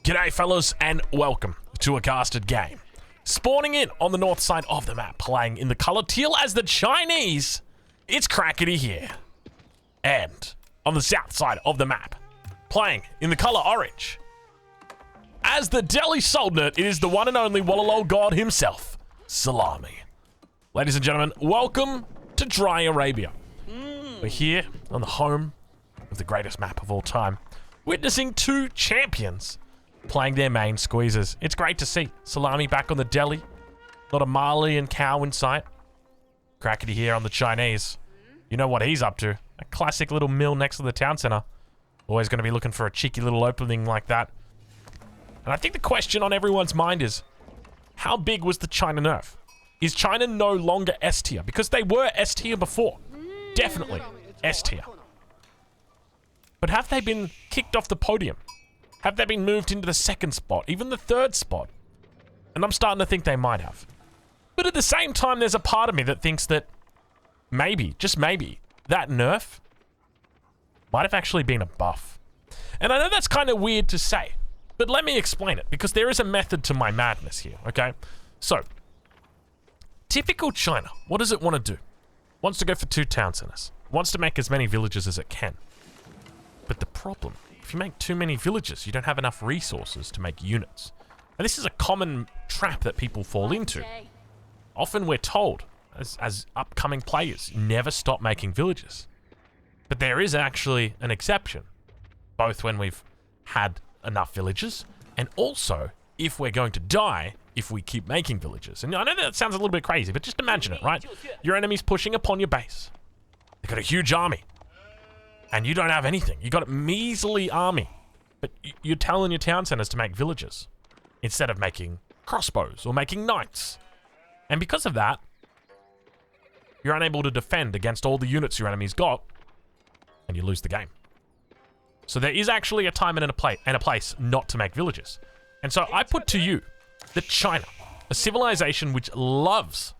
G'day fellas and welcome to a casted game. Spawning in on the north side of the map, playing in the color teal as the Chinese, it's Crackety here. And on the south side of the map, playing in the color orange, as the Delhi Sultanate, it is the one and only Wallalol God himself, Salami. Ladies and gentlemen, welcome to Dry Arabia. We're here on the home of the greatest map of all time, witnessing two champions playing their main squeezers. It's great to see Salami back on the Delhi. Not a Malian cow in sight. Crackety here on the Chinese. You know what he's up to. A classic little mill next to the town center. Always going to be looking for a cheeky little opening like that. And I think the question on everyone's mind is, how big was the China nerf? Is China no longer S tier? Because they were S tier before. Definitely S tier. But have they been kicked off the podium? Have they been moved into the second spot, even the third spot? And I'm starting to think they might have. But at the same time, there's a part of me that thinks that maybe, just maybe, that nerf might have actually been a buff. And I know that's kind of weird to say, but let me explain it, because there is a method to my madness here, okay? So, typical China, what does it want to do? Wants to go for 2 town centers. Wants to make as many villages as it can. But the problem, if you make too many villages, you don't have enough resources to make units. And this is a common trap that people fall into. Often we're told, as upcoming players, never stop making villages. But there is actually an exception, both when we've had enough villages, and also if we're going to die if we keep making villages. And I know that sounds a little bit crazy, but just imagine it, right? Your enemy's pushing upon your base. They've got a huge army. And you don't have anything. You got a measly army. But you're telling your town centers to make villages instead of making crossbows or making knights. And because of that, you're unable to defend against all the units your enemy's got, and you lose the game. So there is actually a time and a place not to make villages. And so I put to you that China, a civilization which loves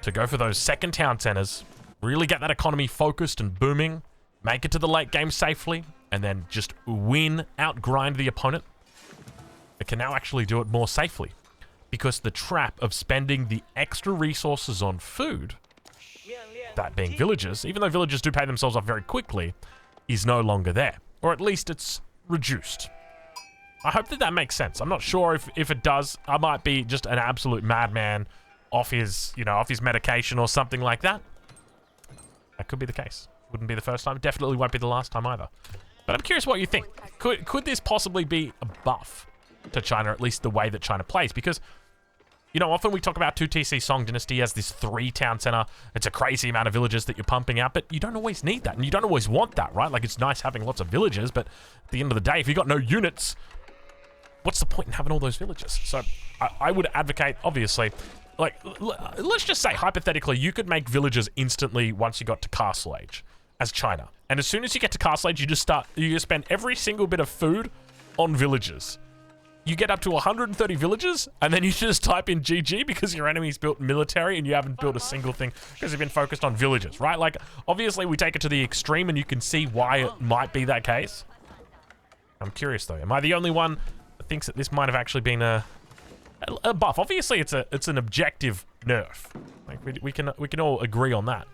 to go for those second town centers, really get that economy focused and booming, make it to the late game safely, and then just win, outgrind the opponent. It can now actually do it more safely, because the trap of spending the extra resources on food, that being villages, even though villages do pay themselves off very quickly, is no longer there. Or at least it's reduced. I hope that that makes sense. I'm not sure if it does. I might be just an absolute madman off his, off his medication or something like that. That could be the case. Wouldn't be the first time. Definitely won't be the last time either. But I'm curious what you think. Could this possibly be a buff to China, at least the way that China plays? Because, often we talk about 2TC Song Dynasty as this 3-town center. It's a crazy amount of villages that you're pumping out, but you don't always need that, and you don't always want that, right? Like, it's nice having lots of villages, but at the end of the day, if you've got no units, what's the point in having all those villages? So I would advocate, obviously, like, let's just say, hypothetically, you could make villages instantly once you got to Castle Age as China. And as soon as you get to Castle Age, you just spend every single bit of food on villages. You get up to 130 villages, and then you just type in GG because your enemy's built military and you haven't built a single thing because you've been focused on villages, right? Like, obviously, we take it to the extreme, and you can see why it might be that case. I'm curious, though. Am I the only one that thinks that this might have actually been a buff? Obviously, it's an objective nerf. Like, we can all agree on that.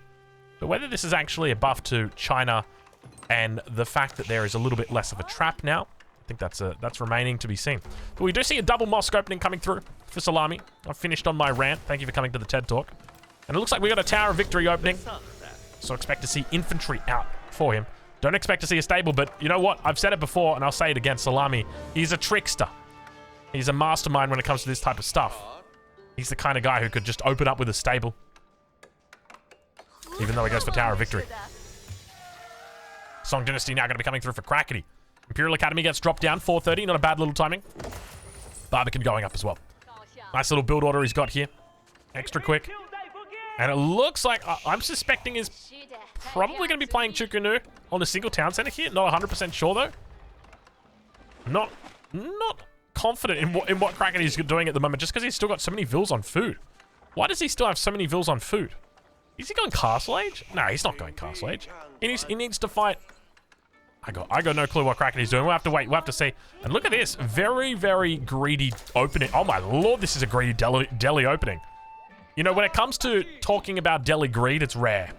But whether this is actually a buff to China and the fact that there is a little bit less of a trap now, I think that's remaining to be seen. But we do see a double mosque opening coming through for Salami. I've finished on my rant. Thank you for coming to the TED Talk. And it looks like we got a Tower of Victory opening. So expect to see infantry out for him. Don't expect to see a stable, but you know what? I've said it before, and I'll say it again. Salami, he's a trickster. He's a mastermind when it comes to this type of stuff. He's the kind of guy who could just open up with a stable, even though he goes for Tower of Victory. Song Dynasty now going to be coming through for Crackety. Imperial Academy gets dropped down, 430, not a bad little timing. Barbican going up as well. Nice little build order he's got here. Extra quick. And it looks like, I'm suspecting is probably going to be playing Chukunu on a single town center here. Not 100% sure though. Not confident in what Crackety's doing at the moment, just because he's still got so many vills on food. Why does he still have so many vills on food? Is he going Castle Age? No, he's not going Castle Age. He needs to fight I got no clue what Crackety's doing. We'll have to wait. We'll have to see. And look at this. Very, very greedy opening. Oh my lord, this is a greedy deli opening. You know, when it comes to talking about deli greed, it's rare.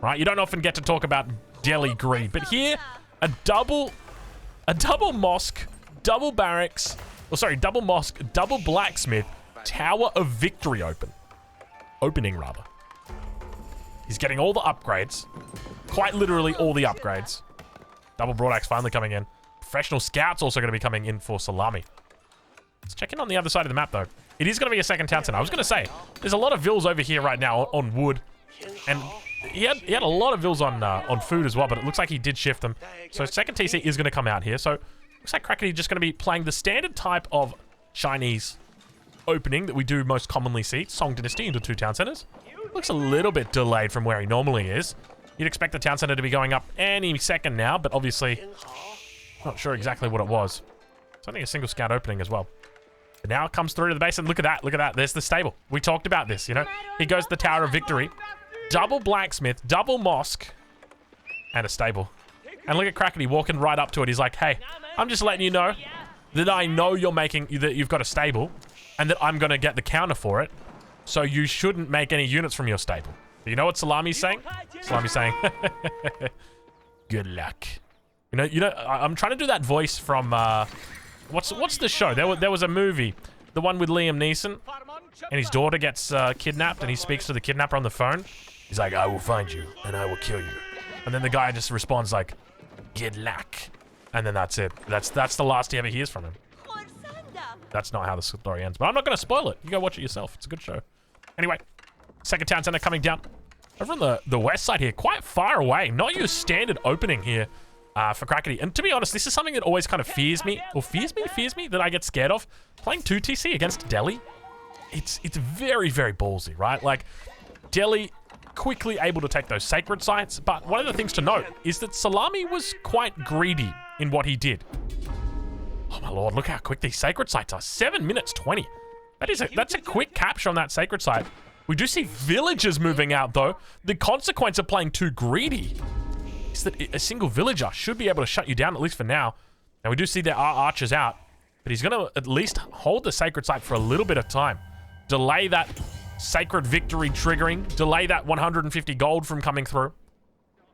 Right? You don't often get to talk about deli greed. But here, a double mosque, double barracks, double mosque, double blacksmith, Tower of Victory opening rather. He's getting all the upgrades. Quite literally all the upgrades. Double broadaxe finally coming in. Professional scouts also going to be coming in for Salami. Let's check in on the other side of the map though. It is going to be a second town center. I was going to say, there's a lot of vills over here right now on wood. And he had a lot of vills on food as well, but it looks like he did shift them. So second TC is going to come out here. So looks like Crackety just going to be playing the standard type of Chinese opening that we do most commonly see. Song Dynasty into 2 town centers. Looks a little bit delayed from where he normally is. You'd expect the town center to be going up any second now, but obviously not sure exactly what it was. It's only a single scout opening as well. But now it comes through to the base, and look at that, look at that. There's the stable. We talked about this, you know. He goes to the Tower of Victory. Double blacksmith, double mosque, and a stable. And look at Crackety walking right up to it. He's like, hey, I'm just letting you know that I know that you've got a stable, and that I'm going to get the counter for it. So you shouldn't make any units from your stable. You know what Salami's saying? Salami's saying, good luck. You know, I'm trying to do that voice from, what's the show? There was a movie, the one with Liam Neeson, and his daughter gets kidnapped, and he speaks to the kidnapper on the phone. He's like, I will find you, and I will kill you. And then the guy just responds like, good luck. And then that's it. That's the last he ever hears from him. That's not how the story ends. But I'm not going to spoil it. You go watch it yourself. It's a good show. Anyway, second town center coming down. Over on the west side here, quite far away. Not your standard opening here for Crackety. And to be honest, this is something that always kind of fears me, that I get scared of. Playing 2TC against Delhi, it's very, very ballsy, right? Like, Delhi quickly able to take those sacred sites. But one of the things to note is that Salami was quite greedy in what he did. Oh my lord, look how quick these sacred sites are. 7 minutes 20. That's a quick capture on that sacred site. We do see villagers moving out though. The consequence of playing too greedy is that a single villager should be able to shut you down, at least for now. Now we do see there are archers out, but he's gonna at least hold the sacred site for a little bit of time. Delay that sacred victory triggering, delay that 150 gold from coming through.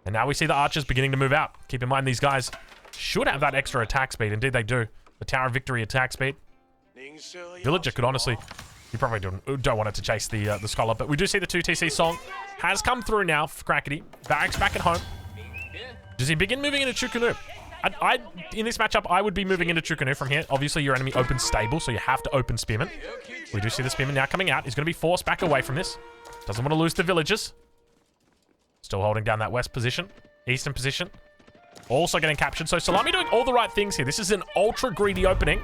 And now we see the archers beginning to move out. Keep in mind these guys should have that extra attack speed. Indeed they do. The Tower of Victory attack speed. Villager could honestly, you probably don't want it to chase the scholar, but we do see the 2TC song has come through now for Crackety. Barracks back at home. Does he begin moving into Chukunu? In this matchup, I would be moving into Chukunu from here. Obviously, your enemy opens stable, so you have to open Spearman. We do see the Spearman now coming out. He's going to be forced back away from this. Doesn't want to lose the villagers. Still holding down that west position. Eastern position. Also getting captured. So Salami doing all the right things here. This is an ultra greedy opening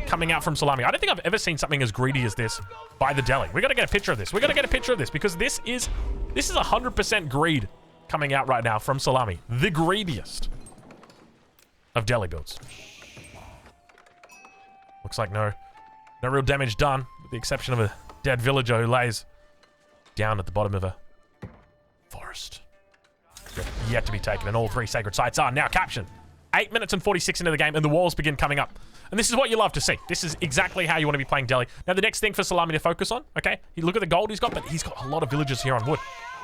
coming out from Salami. I don't think I've ever seen something as greedy as this by the Delhi. We got to get a picture of this. We got to get a picture of this because this is 100% greed coming out right now from Salami. The greediest of Delhi builds. Looks like no real damage done, with the exception of a dead villager who lays down at the bottom of a forest. Yet to be taken, and all 3 sacred sites are now captured. 8 minutes and 46 into the game, and the walls begin coming up. And this is what you love to see. This is exactly how you want to be playing Delhi. Now, the next thing for Salami to focus on, okay? You look at the gold he's got, but he's got a lot of villagers here on wood.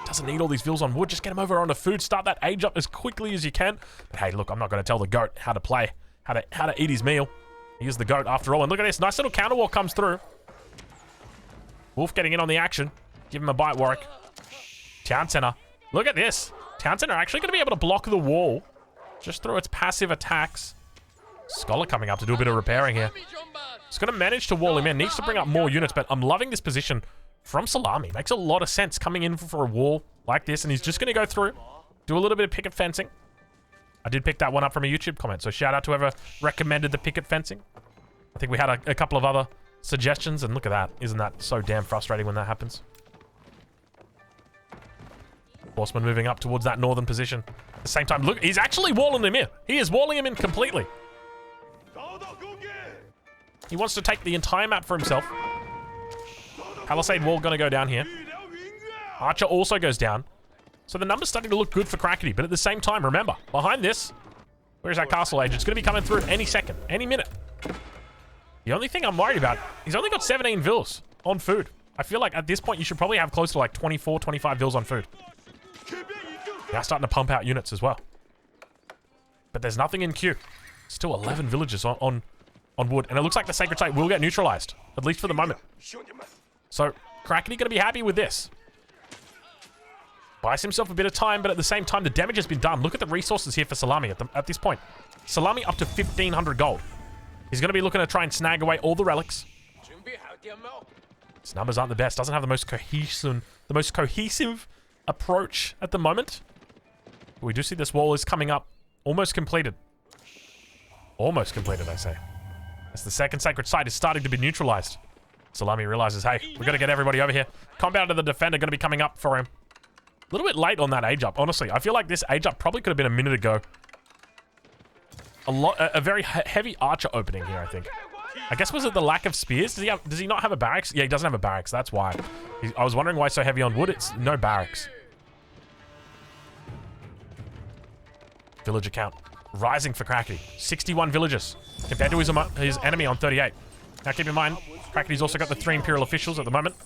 Doesn't need all these vills on wood. Just get him over onto food. Start that age up as quickly as you can. But hey, look, I'm not going to tell the goat how to play, how to eat his meal. He is the goat after all. And look at this. Nice little counter walk comes through. Wolf getting in on the action. Give him a bite, Warwick. Town center. Look at this. Town center actually going to be able to block the wall just through its passive attacks. Scholar coming up to do a bit of repairing here. It's going to manage to wall him in. Needs to bring up more units, but I'm loving this position from Salami. Makes a lot of sense coming in for a wall like this, and he's just going to go through, do a little bit of picket fencing. I did pick that one up from a YouTube comment, so shout out to whoever recommended the picket fencing. I think we had a couple of other suggestions, and look at that. Isn't that so damn frustrating when that happens? Horseman moving up towards that northern position. At the same time, look, he's actually walling him in. He is walling him in completely. He wants to take the entire map for himself. Palisade wall going to go down here. Archer also goes down. So the number's starting to look good for Crackety, but at the same time, remember, behind this, Where's that castle age? It's going to be coming through any second, any minute. The only thing I'm worried about, he's only got 17 vills on food. I feel like at this point, you should probably have close to like 24, 25 vills on food. Now starting to pump out units as well. But there's nothing in queue. Still 11 villages on wood. And it looks like the sacred site will get neutralized, at least for the moment. So, Krakeny going to be happy with this. Buys himself a bit of time, but at the same time, the damage has been done. Look at the resources here for Salami at this point. Salami up to 1,500 gold. He's going to be looking to try and snag away all the relics. His numbers aren't the best. Doesn't have the most cohesive approach at the moment. But we do see this wall is coming up. Almost completed. Almost completed, I say. As the second sacred site is starting to be neutralized. Salami realizes, hey, we've got to get everybody over here. Combat of the defender going to be coming up for him. A little bit late on that age up, honestly. I feel like this age up probably could have been a minute ago. A very heavy archer opening here, I think. I guess was it the lack of spears? Does he not have a barracks? Yeah, he doesn't have a barracks. That's why. I was wondering why so heavy on wood. It's no barracks. Villager count rising for Krakeny. 61 villagers compared to his enemy on 38. Now keep in mind, Krakeny's also got the 3 imperial officials at the moment,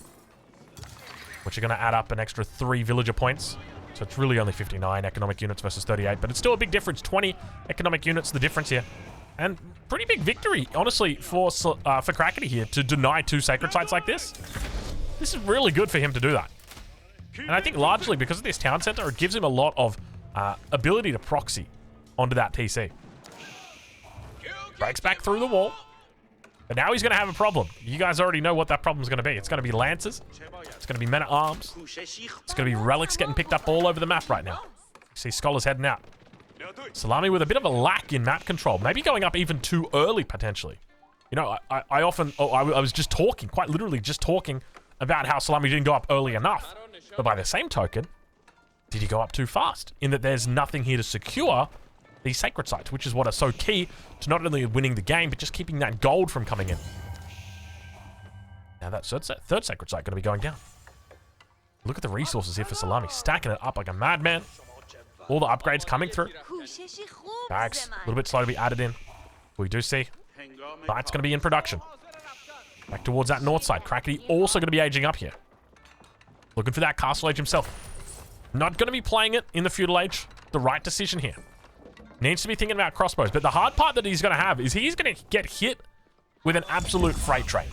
which are going to add up an extra 3 villager points. So it's really only 59 economic units versus 38, but it's still a big difference. 20 economic units, the difference here. And pretty big victory, honestly, for Krakeny here to deny 2 sacred sites like this. This is really good for him to do that. And I think largely because of this town center, it gives him a lot of ability to proxy onto that TC. Breaks back through the wall. But now he's going to have a problem. You guys already know what that problem's going to be. It's going to be lancers. It's going to be men-at-arms. It's going to be relics getting picked up all over the map right now. You see scholars heading out. Salami with a bit of a lack in map control. Maybe going up even too early, potentially. You know, I was just talking, quite literally just talking about how Salami didn't go up early enough. But by the same token, did he go up too fast? In that there's nothing here to secure these sacred sites, which is what are so key to not only winning the game, but just keeping that gold from coming in. Now that third sacred site going to be going down. Look at the resources here for Salami, stacking it up like a madman. All the upgrades coming through. Barracks, a little bit slow to be added in. We do see Knight's going to be in production. Back towards that north side. Krakeny also going to be aging up here. Looking for that castle age himself. Not going to be playing it in the feudal age. The right decision here. Needs to be thinking about crossbows. But the hard part that he's going to have is he's going to get hit with an absolute freight train.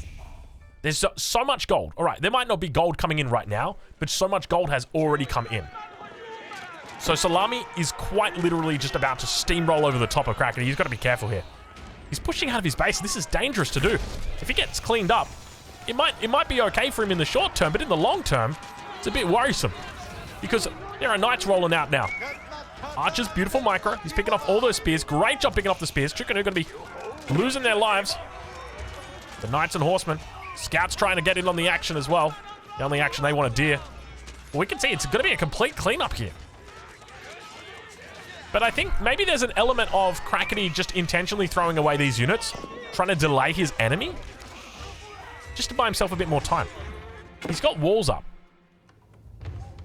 There's so much gold. All right, there might not be gold coming in right now, but so much gold has already come in. So Salami is quite literally just about to steamroll over the top of Krakeny. He's got to be careful here. He's pushing out of his base. This is dangerous to do. If he gets cleaned up, it might be okay for him in the short term, but in the long term, it's a bit worrisome. Because there are knights rolling out now. Archers, beautiful micro. He's picking off all those spears. Great job picking off the spears. Chicken are going to be losing their lives. The knights and horsemen. Scouts trying to get in on the action as well. The only action they want to deer. Well, we can see it's going to be a complete cleanup here. But I think maybe there's an element of Krakeny just intentionally throwing away these units, trying to delay his enemy, just to buy himself a bit more time. He's got walls up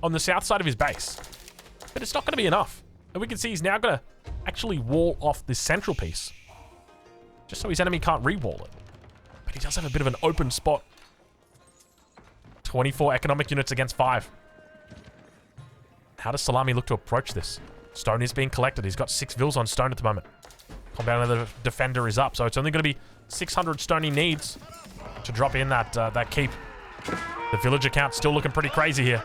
on the south side of his base, but it's not going to be enough. And we can see he's now going to actually wall off this central piece, just so his enemy can't re-wall it. But he does have a bit of an open spot. 24 economic units against 5. How does Salami look to approach this? Stone is being collected. He's got 6 vills on stone at the moment. Combat of the defender is up, so it's only going to be 600 stone he needs to drop in that keep. The villager count still looking pretty crazy here.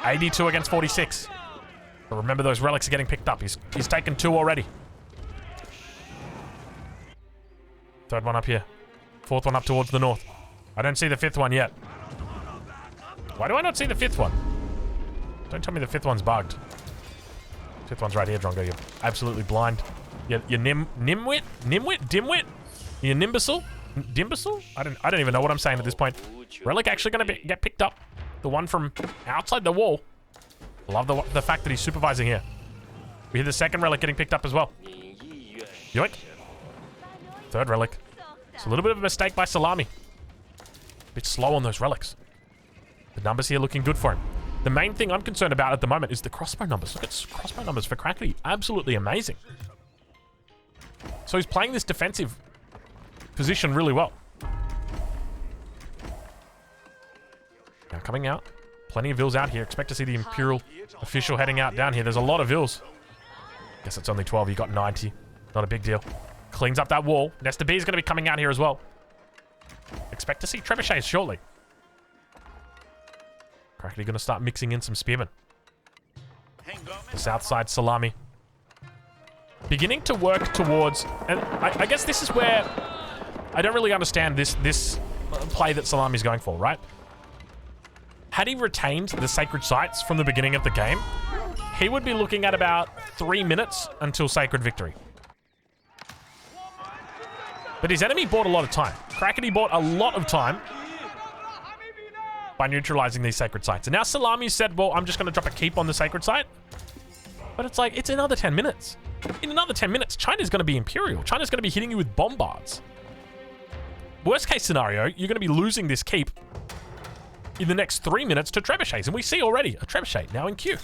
82 against 46. But remember, those relics are getting picked up. He's taken 2 already. Third one up here. Fourth one up towards the north. I don't see the 5th one yet. Why do I not see the 5th one? Don't tell me the 5th one's bugged. 5th one's right here, Drongo. You're absolutely blind. You're nimwit? Dimwit? You nimbusel? Dimbusel? I don't even know what I'm saying at this point. Relic actually going to get picked up. The one from outside the wall. Love the fact that he's supervising here. We hear the second relic getting picked up as well. Yoink. Third relic. It's a little bit of a mistake by Salami. A bit slow on those relics. The numbers here looking good for him. The main thing I'm concerned about at the moment is the crossbow numbers. Look at crossbow numbers for Krakeny. Absolutely amazing. So he's playing this defensive position really well. Now coming out. Plenty of vills out here. Expect to see the Imperial official heading out down here. There's a lot of vills. Guess it's only 12. He got 90. Not a big deal. Cleans up that wall. Nesta B is going to be coming out here as well. Expect to see trebuchets shortly. Crackety going to start mixing in some spearmen. The south side Salami. Beginning to work towards... And I guess this is where... I don't really understand this play that Salami's going for, right? Had he retained the sacred sites from the beginning of the game, he would be looking at about 3 minutes until sacred victory. But his enemy bought a lot of time. Crackety bought a lot of time by neutralizing these sacred sites. And now Salami said, well, I'm just going to drop a keep on the sacred site. But it's like, it's another 10 minutes. In another 10 minutes, China's going to be Imperial. China's going to be hitting you with bombards. Worst case scenario, you're going to be losing this keep in the next 3 minutes to trebuchets. And we see already a trebuchet now in queue.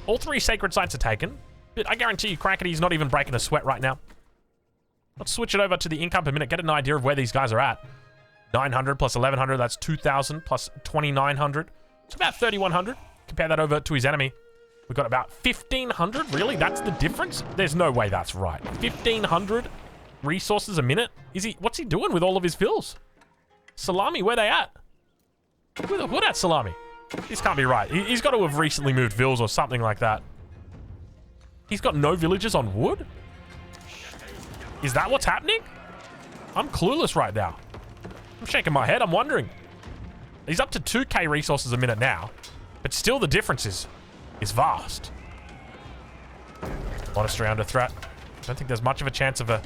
All 3 sacred sites are taken. But I guarantee you, Crackety's not even breaking a sweat right now. Let's switch it over to the income per minute, get an idea of where these guys are at. 900 plus 1100, that's 2000 plus 2900. It's about 3100. Compare that over to his enemy. We've got about 1500. Really? That's the difference? There's no way that's right. 1500 resources a minute? What's he doing with all of his fills? Salami, where they at? What at Salami? This can't be right. He's got to have recently moved vills or something like that. He's got no villages on wood? Is that what's happening? I'm clueless right now. I'm shaking my head. I'm wondering. He's up to 2k resources a minute now, but still the difference is vast. Monastery under threat. I don't think there's much of a chance of the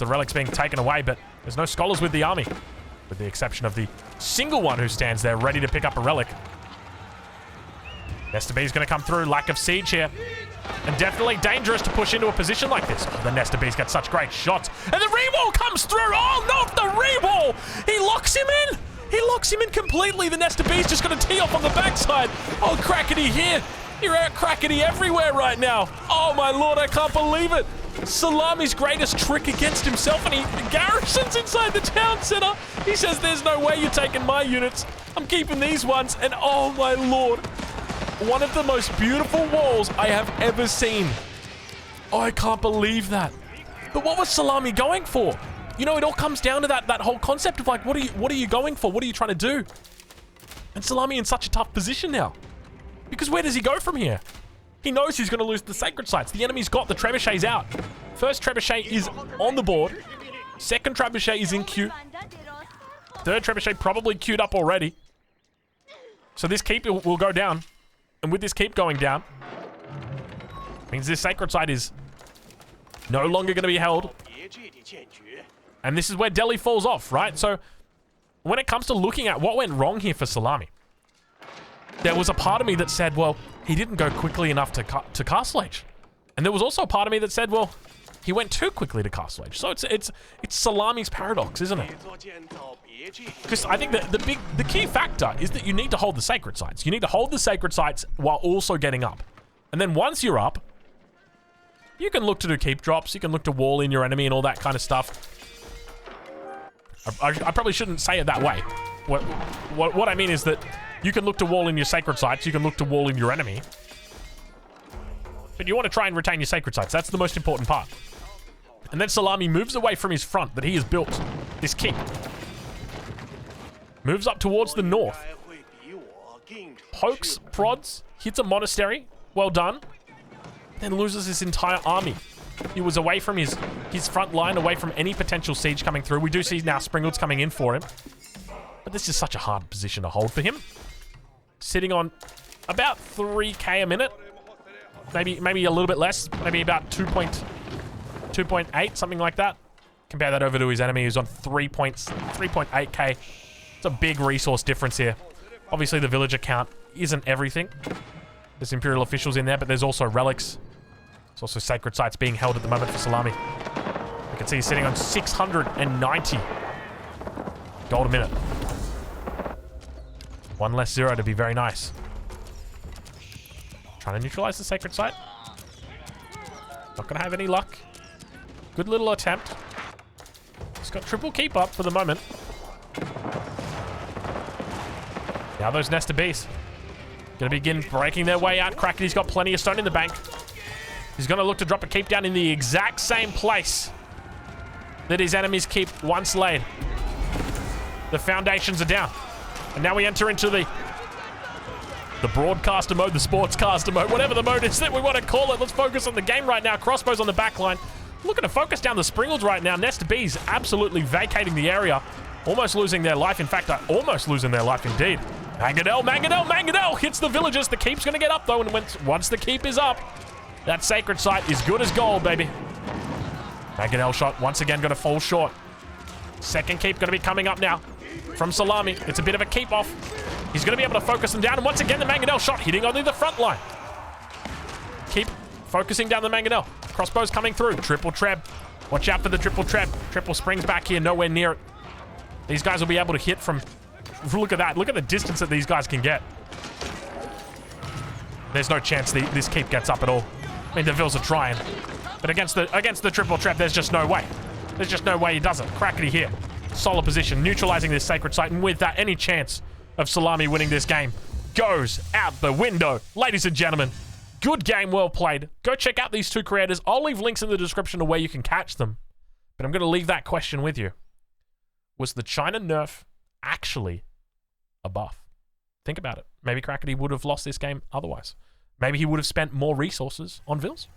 relics being taken away, but there's no scholars with the army, with the exception of the single one who stands there ready to pick up a relic. Nesta B is going to come through. Lack of siege here. And definitely dangerous to push into a position like this. Oh, the Nesta B's got such great shots. And the rewall comes through. Oh, not the rewall. He locks him in. He locks him in completely. The Nesta B's just going to tee off on the backside. Oh, Crackety here. You're out Crackety everywhere right now. Oh, my lord, I can't believe it. Salami's greatest trick against himself, and he garrisons inside the town center. He says, there's no way you're taking my units. I'm keeping these ones. And oh, my lord. One of the most beautiful walls I have ever seen. Oh, I can't believe that. But what was Salami going for? You know, it all comes down to that whole concept of like, what are you going for? What are you trying to do? And Salami in such a tough position now. Because where does he go from here? He knows he's going to lose the sacred sites. The enemy's got the trebuchets out. First trebuchet is on the board. Second trebuchet is in queue. Third trebuchet probably queued up already. So this keep will go down. And with this keep going down, means this sacred site is no longer going to be held. And this is where Delhi falls off, right? So when it comes to looking at what went wrong here for Salami, there was a part of me that said, well, he didn't go quickly enough to Castle Age. And there was also a part of me that said, well, he went too quickly to Castle Age. So it's Salami's paradox, isn't it? Because I think that the key factor is that you need to hold the sacred sites. You need to hold the sacred sites while also getting up. And then once you're up, you can look to do keep drops. You can look to wall in your enemy and all that kind of stuff. I probably shouldn't say it that way. What I mean is that you can look to wall in your sacred sites. You can look to wall in your enemy. But you want to try and retain your sacred sites. That's the most important part. And then Salami moves away from his front that he has built, this keep. Moves up towards the north. Pokes, prods, hits a monastery. Well done. Then loses his entire army. He was away from his front line, away from any potential siege coming through. We do see now Springald's coming in for him. But this is such a hard position to hold for him. Sitting on about 3k a minute. Maybe a little bit less. Maybe about 2.8, something like that. Compare that over to his enemy who's on 3.8k. It's a big resource difference here. Obviously, the villager count isn't everything. There's Imperial officials in there, but there's also relics. There's also sacred sites being held at the moment for Salami. You can see he's sitting on 690 gold a minute. One less zero to be very nice. Trying to neutralize the sacred site. Not going to have any luck. Good little attempt. He's got triple keep up for the moment. Now those Nest of Bees gonna begin breaking their way out. Crackety's got plenty of stone in the bank. He's gonna look to drop a keep down in the exact same place that his enemies keep once laid. The foundations are down. And now we enter into the broadcaster mode, the sportscaster mode, whatever the mode is that we want to call it. Let's focus on the game right now. Crossbows on the back line. Looking to focus down the Springles right now. Nest of Bees absolutely vacating the area. Almost losing their life. In fact, almost losing their life indeed. Mangonel hits the villagers. The keep's going to get up, though, and once the keep is up, that sacred site is good as gold, baby. Mangonel shot once again going to fall short. Second keep going to be coming up now from Salami. It's a bit of a keep off. He's going to be able to focus them down, and once again, the Mangonel shot hitting only the front line. Keep focusing down the Mangonel. Crossbows coming through. Triple treb. Watch out for the triple treb. Triple springs back here, nowhere near it. These guys will be able to hit from... Look at that. Look at the distance that these guys can get. There's no chance this keep gets up at all. I mean, the Vills are trying. But against the triple trap, there's just no way. There's just no way he does it. Crackety here. Solid position, neutralizing this sacred site. And with that, any chance of Salami winning this game goes out the window. Ladies and gentlemen, good game, well played. Go check out these two creators. I'll leave links in the description of where you can catch them. But I'm going to leave that question with you. Was the China nerf actually a buff? Think about it. Maybe Crackety would have lost this game otherwise. Maybe he would have spent more resources on Vills.